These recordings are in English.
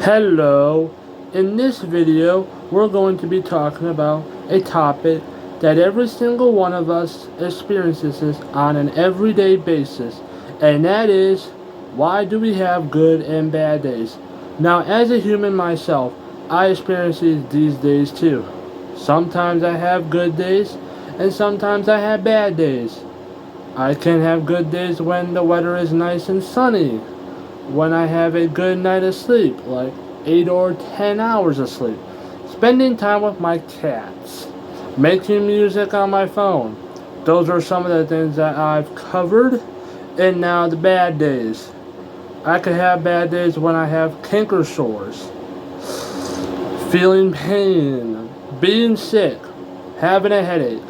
Hello, in this video we're going to be talking about a topic that every single one of us experiences on an everyday basis, and that is, why do we have good and bad days? Now, as a human myself, I experience these days too. Sometimes I have good days and sometimes I have bad days. I can have good days when the weather is nice and sunny, when I have a good night of sleep, like 8 or 10 hours of sleep, spending time with my cats, making music on my phone. Those are some of the things that I've covered. And now the bad days. I could have bad days when I have canker sores, feeling pain, being sick, having a headache,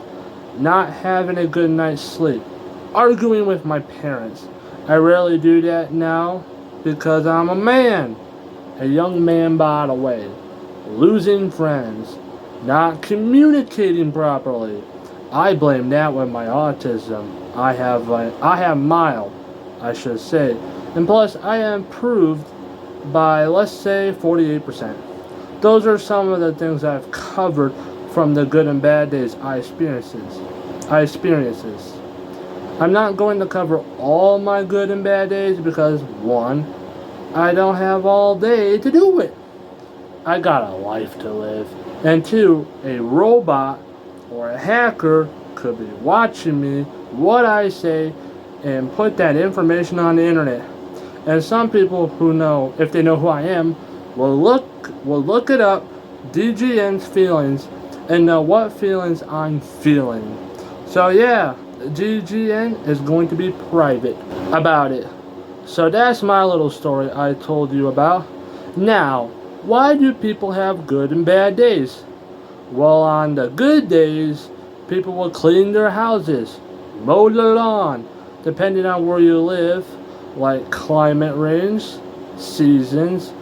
not having a good night's sleep, arguing with my parents. I rarely do that now because I'm a man. A young man, by the way. Losing friends. Not communicating properly. I blame that with my autism. I have mild, I should say. And plus, I am improved by, let's say, 48%. Those are some of the things I've covered from the good and bad days I experiences. I'm not going to cover all my good and bad days because, one, I don't have all day to do it. I got a life to live. And two, a robot or a hacker could be watching me, what I say, and put that information on the internet. And some people who know, if they know who I am, will look it up, DGN's feelings, and know what feelings I'm feeling. So yeah, DGN is going to be private about it. So that's my little story I told you about. Now, why do people have good and bad days? Well, on the good days, people will clean their houses, mow the lawn, depending on where you live, like climate range, seasons,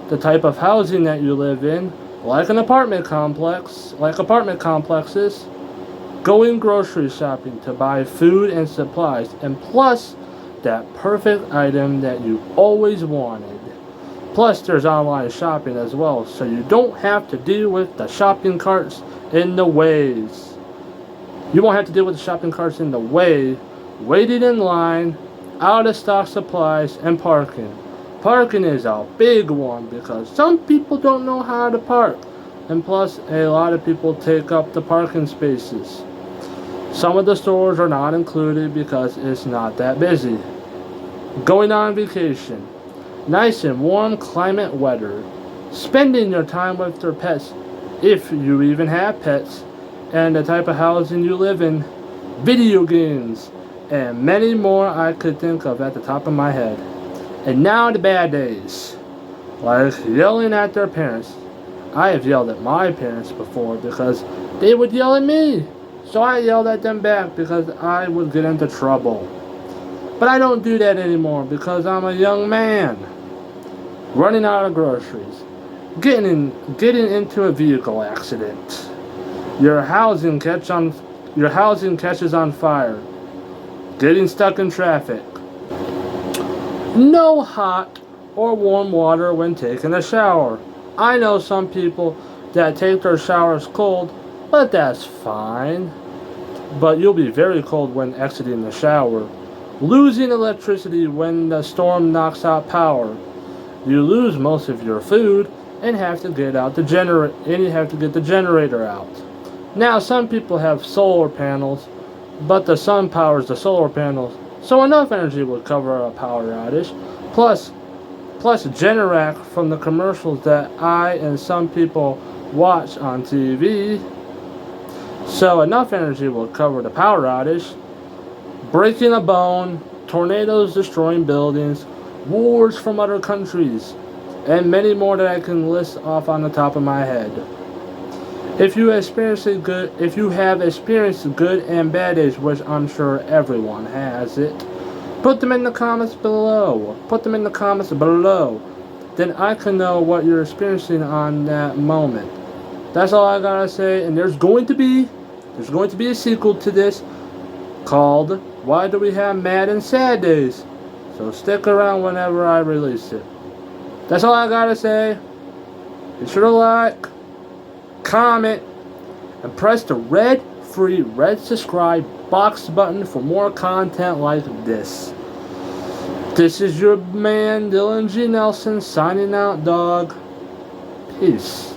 the type of housing that you live in, like apartment complexes, going grocery shopping to buy food and supplies, and plus that perfect item that you always wanted. Plus, there's online shopping as well, so you don't have to deal with the shopping carts in the ways. You won't have to deal with the shopping carts in the way, waiting in line, out of stock supplies, and parking. Parking is a big one because some people don't know how to park, and plus, a lot of people take up the parking spaces. Some of the stores are not included because it's not that busy. Going on vacation. Nice and warm climate weather. Spending your time with your pets, if you even have pets, and the type of housing you live in. Video games, and many more I could think of at the top of my head. And now the bad days. Like yelling at their parents. I have yelled at my parents before because they would yell at me. So I yelled at them back because I would get into trouble. But I don't do that anymore because I'm a young man. Running out of groceries. Getting into a vehicle accident. Your housing catches on fire. Getting stuck in traffic. No hot or warm water when taking a shower. I know some people that take their showers cold, but that's fine. But you'll be very cold when exiting the shower. Losing electricity when the storm knocks out power. You lose most of your food and have to get the generator out. Now, some people have solar panels, but the sun powers the solar panels, so enough energy would cover a power outage. Plus Generac from the commercials that I and some people watch on TV. So enough energy will cover the power outage. Breaking a bone, tornadoes destroying buildings, wars from other countries, and many more that I can list off on the top of my head. If you have experienced good and bad days, which I'm sure everyone has it, put them in the comments below. Then I can know what you're experiencing on that moment. That's all I gotta say, and there's going to be a sequel to this called Why Do We Have Mad and Sad Days? So stick around whenever I release it. That's all I gotta say. Be sure to like, comment, and press the red subscribe box button for more content like this. This is your man Dylan G. Nelson signing out, dog. Peace.